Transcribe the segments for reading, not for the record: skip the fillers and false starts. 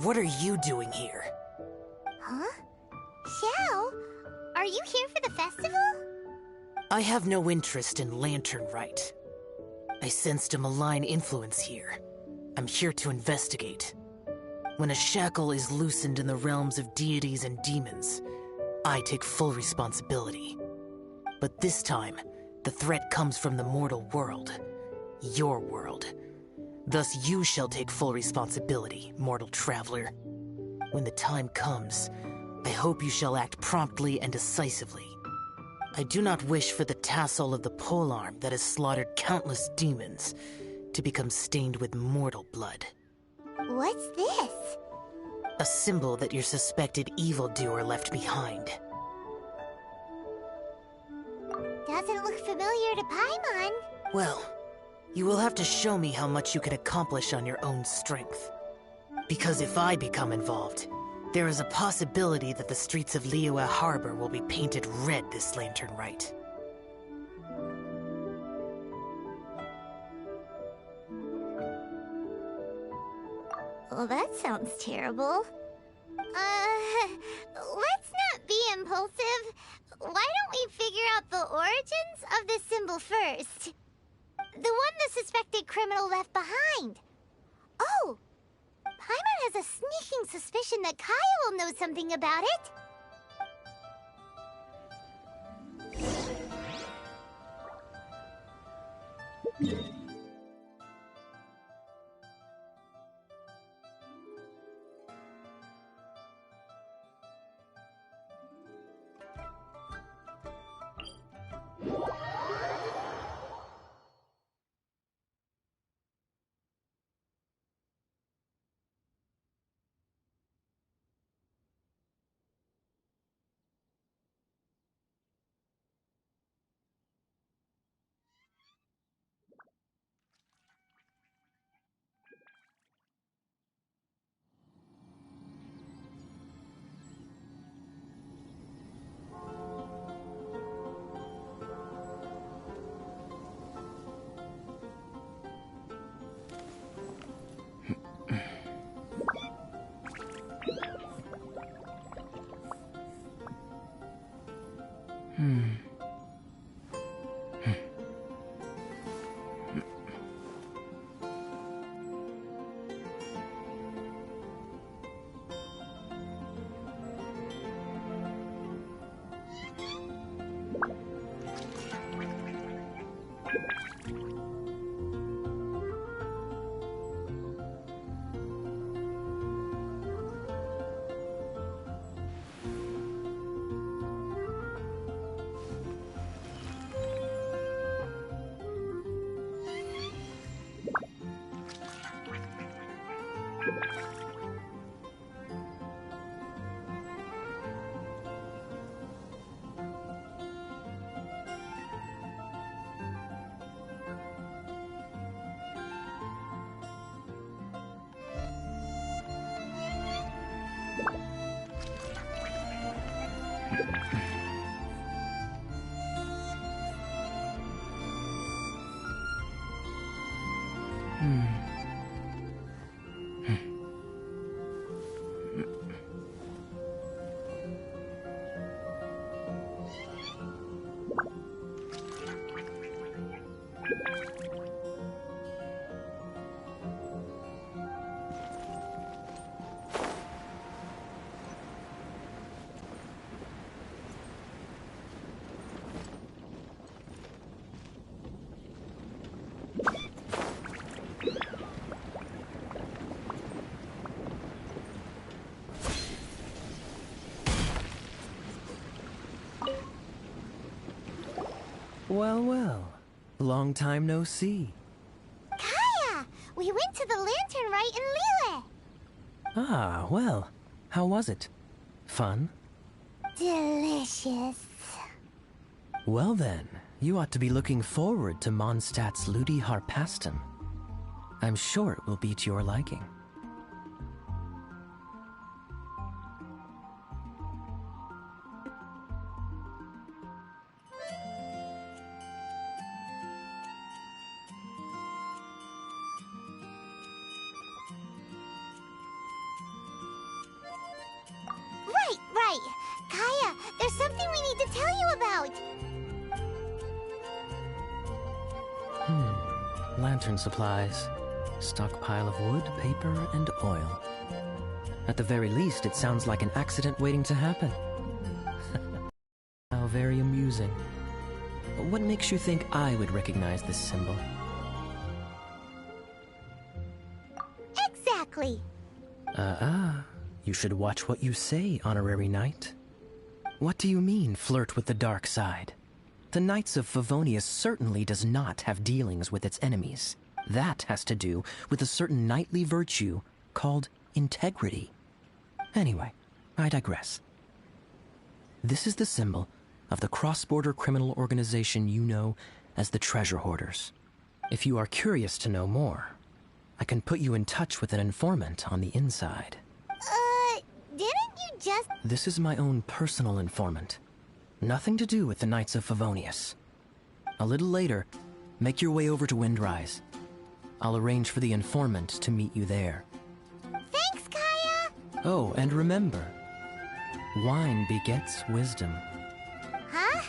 What are you doing here? Huh? Xiao, are you here for the festival? I have no interest in Lantern Rite. I sensed a malign influence here. I'm here to investigate. When a shackle is loosened in the realms of deities and demons, I take full responsibility. But this time, the threat comes from the mortal world. Your world. Thus you shall take full responsibility, mortal traveler. When the time comes, I hope you shall act promptly and decisively. I do not wish for the tassel of the polearm that has slaughtered countless demons to become stained with mortal blood. What's this? A symbol that your suspected evildoer left behind. Doesn't look familiar to Paimon. Well, you will have to show me how much you can accomplish on your own strength. Because if I become involved, there is a possibility that the streets of Liyue Harbor will be painted red this Lantern Rite. Well, that sounds terrible. Let's not be impulsive. Why don't we figure out the origins of this symbol first? The one the suspected criminal left behind. Oh! Paimon has a sneaking suspicion that Kaya will know something about it. Well, well. Long time no see. Kaya! We went to the Lantern Rite in Liyue. Ah, well. How was it? Fun? Delicious. Well then, you ought to be looking forward to Mondstadt's Ludi Harpastum. I'm sure it will be to your liking. There's something we need to tell you about. Lantern supplies. Stockpile of wood, paper, and oil. At the very least, it sounds like an accident waiting to happen. How very amusing. What makes you think I would recognize this symbol? Exactly. You should watch what you say, Honorary Knight. What do you mean, flirt with the dark side? The Knights of Favonius certainly does not have dealings with its enemies. That has to do with a certain knightly virtue called integrity. Anyway, I digress. This is the symbol of the cross-border criminal organization you know as the Treasure Hoarders. If you are curious to know more, I can put you in touch with an informant on the inside. Didn't you just... This is my own personal informant. Nothing to do with the Knights of Favonius. A little later, make your way over to Windrise. I'll arrange for the informant to meet you there. Thanks, Kaya! Oh, and remember, wine begets wisdom. Huh?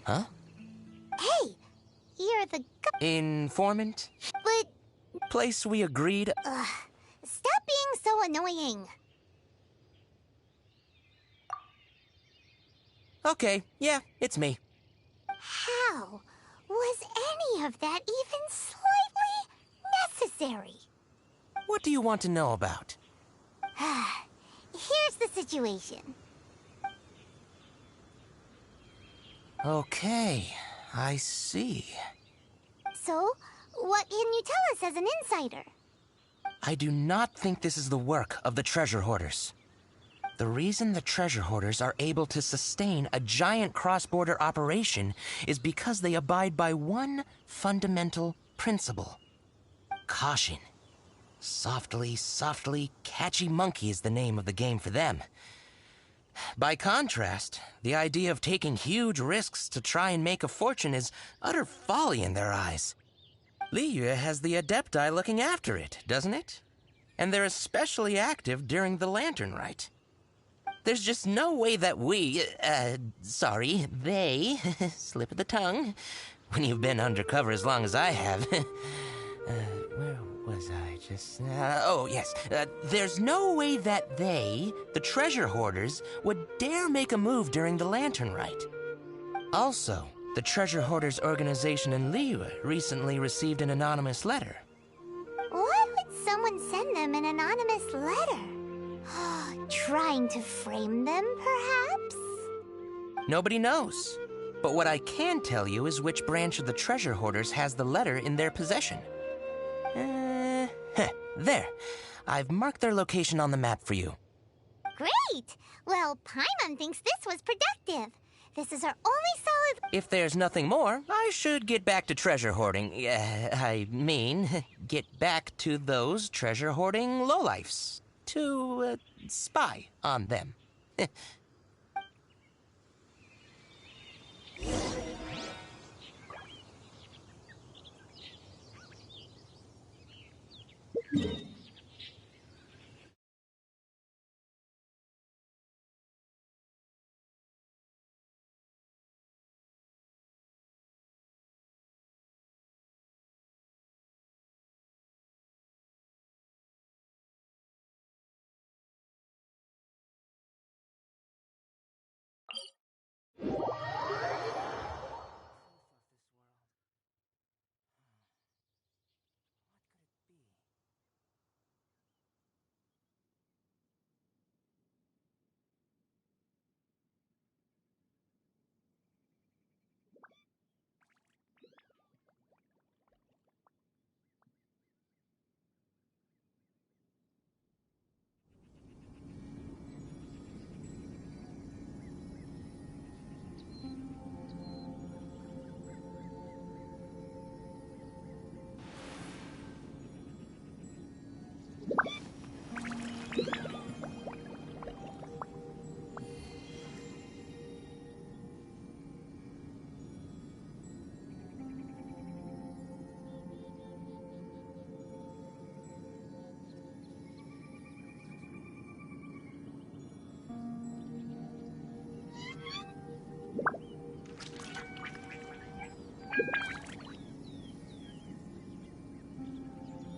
Huh? Hey! You're the Informant? But... Place we agreed? Stop being so annoying. Okay, yeah, it's me. How was any of that even slightly necessary? What do you want to know about? Here's the situation. Okay, I see. So, what can you tell us as an insider? I do not think this is the work of the Treasure Hoarders. The reason the Treasure Hoarders are able to sustain a giant cross-border operation is because they abide by one fundamental principle. Caution. Softly, softly, catchy monkey is the name of the game for them. By contrast, the idea of taking huge risks to try and make a fortune is utter folly in their eyes. Liyue has the Adepti looking after it, doesn't it? And they're especially active during the Lantern Rite. There's just no way that they, slip of the tongue, when you've been undercover as long as I have. Where was I just... oh, yes. There's no way that they, the Treasure Hoarders, would dare make a move during the Lantern Rite. Also, the Treasure Hoarders organization in Liyue recently received an anonymous letter. Why would someone send them an anonymous letter? Trying to frame them, perhaps? Nobody knows. But what I can tell you is which branch of the Treasure Hoarders has the letter in their possession. There. I've marked their location on the map for you. Great! Well, Paimon thinks this was productive. This is our only solid... If there's nothing more, I should get back to treasure hoarding. I mean, get back to those treasure hoarding lowlifes. To spy on them.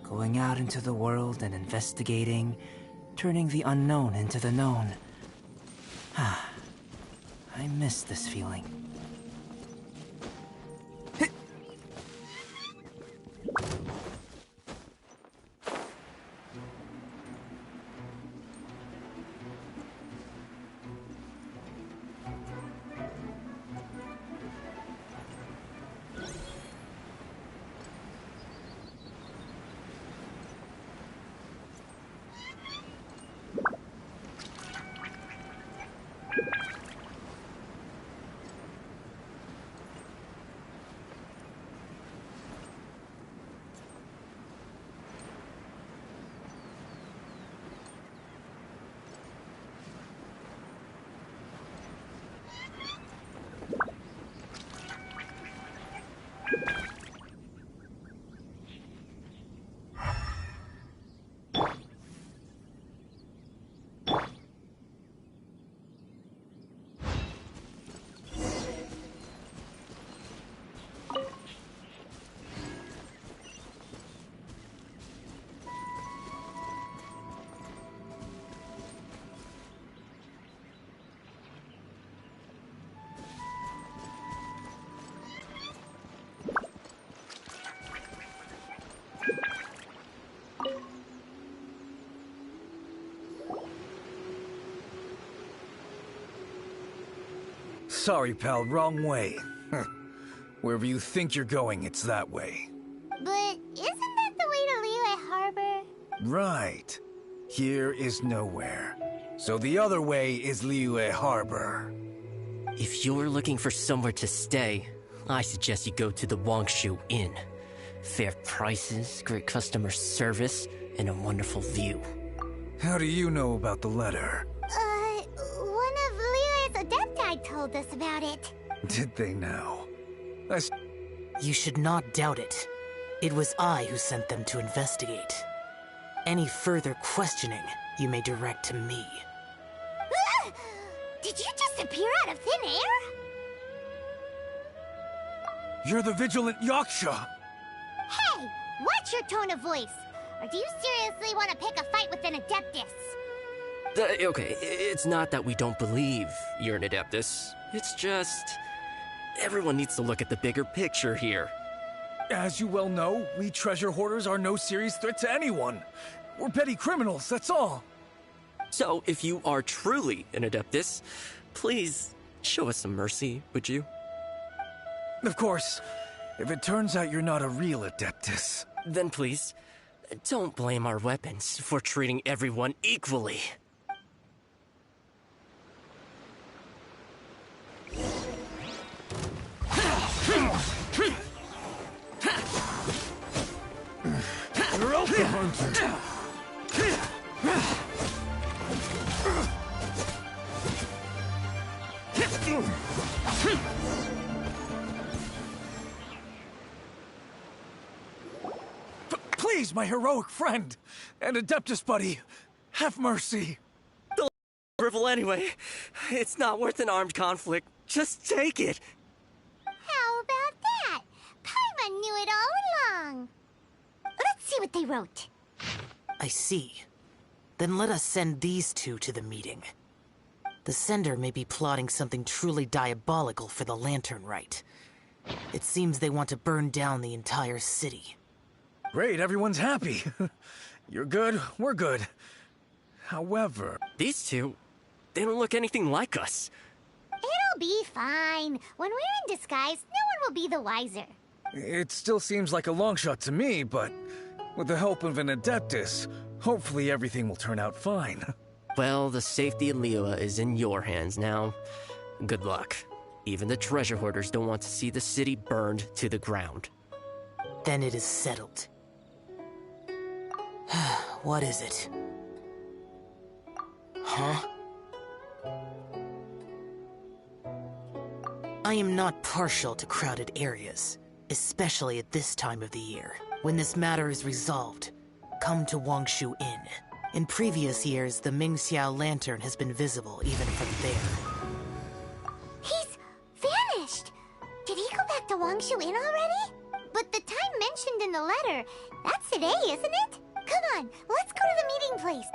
Going out into the world and investigating, turning the unknown into the known. I miss this feeling. Sorry, pal, wrong way. Wherever you think you're going, it's that way. But isn't that the way to Liyue Harbor? Right. Here is nowhere. So the other way is Liyue Harbor. If you're looking for somewhere to stay, I suggest you go to the Wangshu Inn. Fair prices, great customer service, and a wonderful view. How do you know about the letter? One of Liyue's Adepti told us about it. Did they now? You should not doubt it. It was I who sent them to investigate. Any further questioning you may direct to me. Ah! Did you just appear out of thin air? You're the vigilant Yaksha! Hey! Watch your tone of voice! Or do you seriously want to pick a fight with an Adeptus? Okay, it's not that we don't believe you're an Adeptus. It's just... everyone needs to look at the bigger picture here. As you well know, we treasure hoarders are no serious threat to anyone. We're petty criminals, that's all. So, if you are truly an Adeptus, please show us some mercy, would you? Of course. If it turns out you're not a real Adeptus. Then please, don't blame our weapons for treating everyone equally. the hunter. Please, my heroic friend and Adeptus buddy, have mercy. Rivel anyway. It's not worth an armed conflict. Just take it. How about that? Paimon knew it all along. Let's see what they wrote. I see. Then let us send these two to the meeting. The sender may be plotting something truly diabolical for the Lantern Rite. It seems they want to burn down the entire city. Great, everyone's happy. You're good, we're good. However... These two, they don't look anything like us. It'll be fine. When we're in disguise, no one will be the wiser. It still seems like a long shot to me, but with the help of an Adeptus, hopefully everything will turn out fine. Well, the safety of Liyue is in your hands now. Good luck. Even the treasure hoarders don't want to see the city burned to the ground. Then it is settled. What is it? Huh? I am not partial to crowded areas, especially at this time of the year. When this matter is resolved, come to Wangshu Inn. In previous years, the Mingxiao lantern has been visible even from there. He's vanished! Did he go back to Wangshu Inn already? But the time mentioned in the letter, that's today, isn't it? Come on, let's go to the meeting place.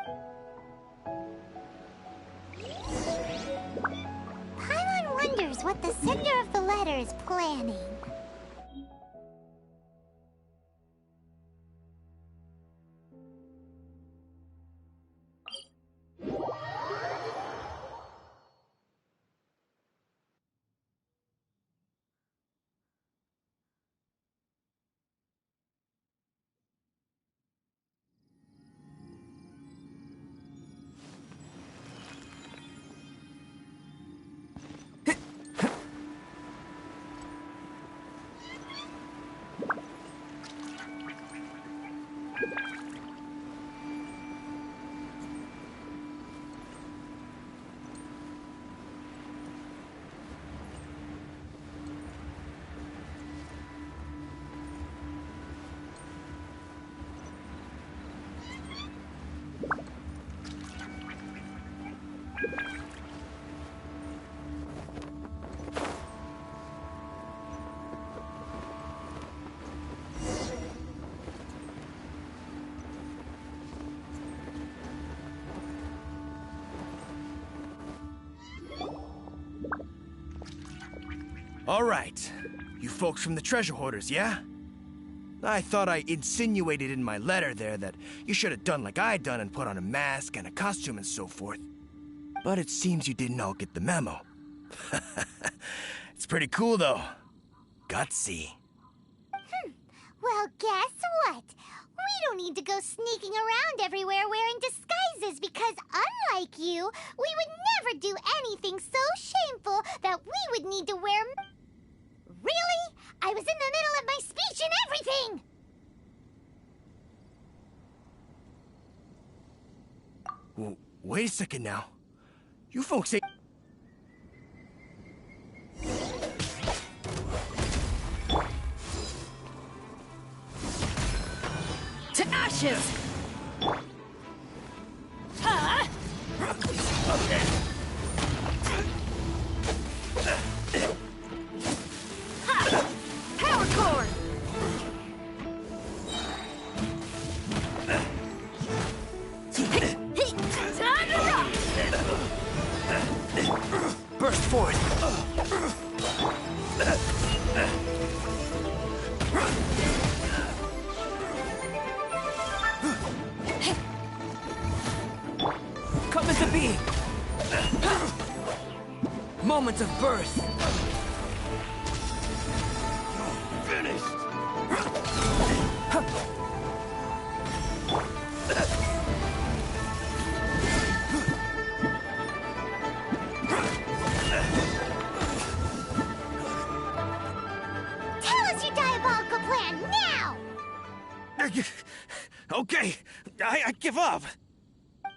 Paimon wonders what the sender of the letter is planning. All right. You folks from the treasure hoarders, yeah? I thought I insinuated in my letter there that you should have done like I done and put on a mask and a costume and so forth. But it seems you didn't all get the memo. It's pretty cool, though. Gutsy. Well, guess what? We don't need to go sneaking around everywhere wearing disguises because unlike you, we would never do anything so shameful that we would need to wear... Really? I was in the middle of my speech and everything! Well, wait a second now. You folks ain't... To ashes! Huh? Okay. Ha! Power cord! Time to rock! Burst forward. Come as a bee! Moment of birth! Finished. Tell us your diabolical plan now! Okay. I give up.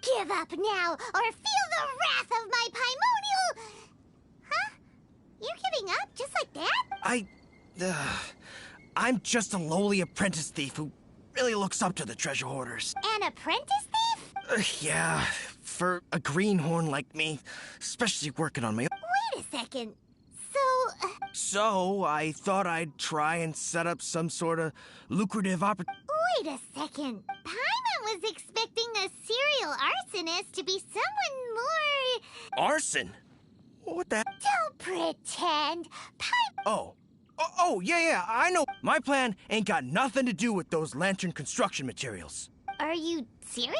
Give up now, or feel the wrath of my primordial... Huh? You're giving up just like that? I'm just a lowly apprentice thief who really looks up to the treasure hoarders. An apprentice thief? Yeah, for a greenhorn like me, especially working on my own. Wait a second. So, I thought I'd try and set up some sort of lucrative opportunity. Wait a second. Paimon was expecting a serial arsonist to be someone more... Arson? What the... Don't pretend. Oh, yeah, I know. My plan ain't got nothing to do with those lantern construction materials. Are you serious?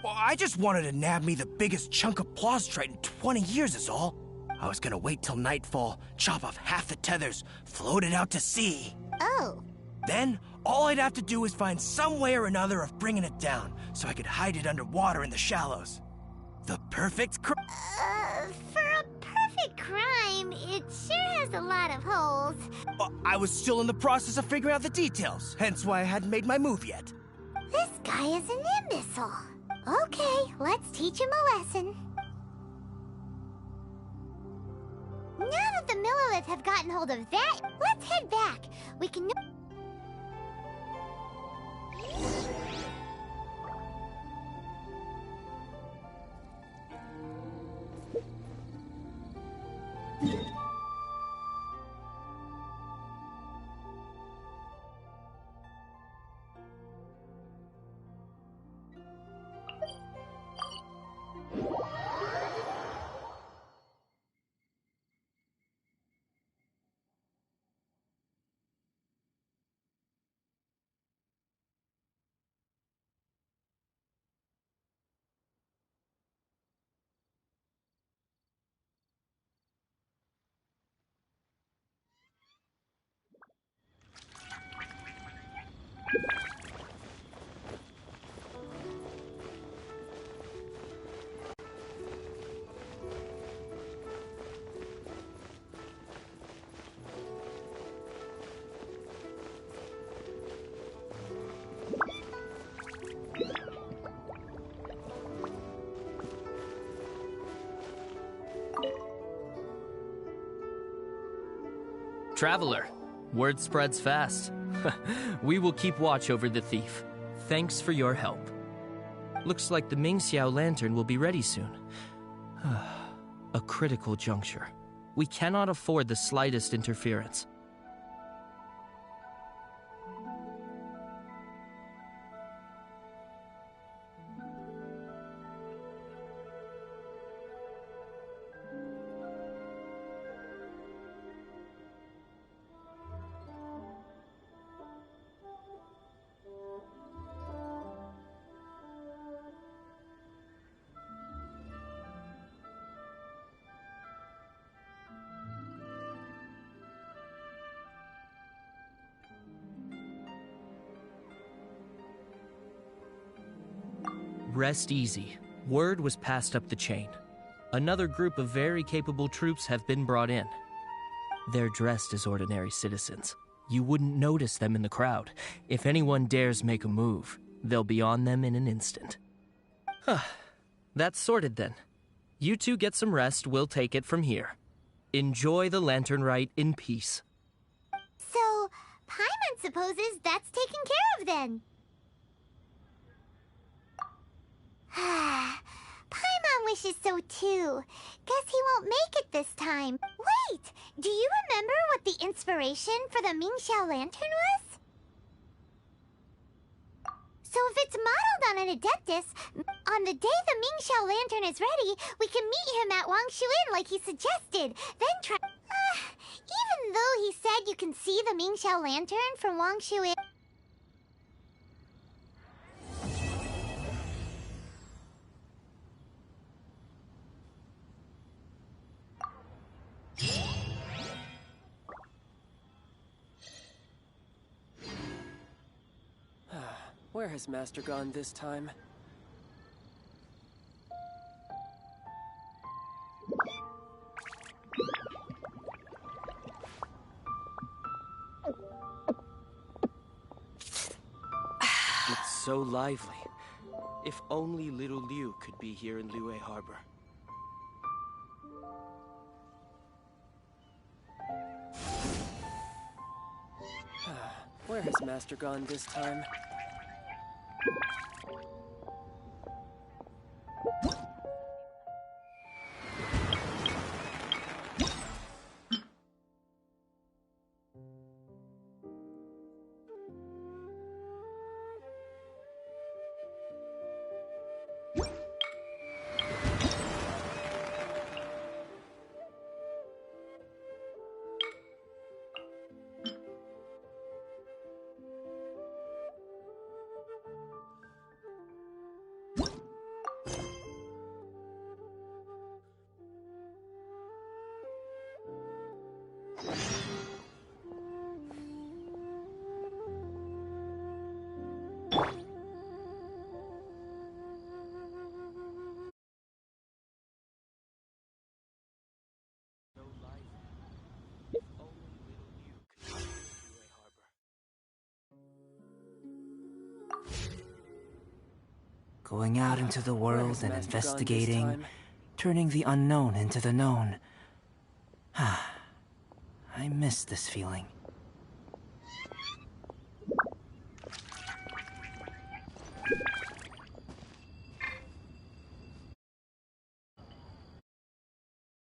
Well, I just wanted to nab me the biggest chunk of plausitrite in 20 years is all. I was gonna wait till nightfall, chop off half the tethers, float it out to sea. Oh. Then, all I'd have to do is find some way or another of bringing it down, so I could hide it underwater in the shallows. The perfect for a perfect crime, it sure has a lot of holes. Well, I was still in the process of figuring out the details, hence why I hadn't made my move yet. This guy is an imbecile. Okay, let's teach him a lesson. Now that the Millilith have gotten hold of that, let's head back. We can... Traveler, word spreads fast. We will keep watch over the thief. Thanks for your help. Looks like the Mingxiao lantern will be ready soon. A critical juncture. We cannot afford the slightest interference. Rest easy. Word was passed up the chain. Another group of very capable troops have been brought in. They're dressed as ordinary citizens. You wouldn't notice them in the crowd. If anyone dares make a move, they'll be on them in an instant. That's sorted then. You two get some rest, we'll take it from here. Enjoy the lantern rite in peace. So, Paimon supposes that's taken care of then. Paimon wishes so too. Guess he won't make it this time. Wait! Do you remember what the inspiration for the Mingxiao lantern was? So if it's modeled on an Adeptus, on the day the Mingxiao lantern is ready, we can meet him at Wangshu Inn like he suggested. Then try... even though he said you can see the Mingxiao lantern from Wangshu Inn... Where has Master gone this time? It's so lively. If only little Liu could be here in Liyue Harbor. Where has Master gone this time? Going out into the Where world has and Master gone this investigating, time? turning the unknown into the known. I miss this feeling.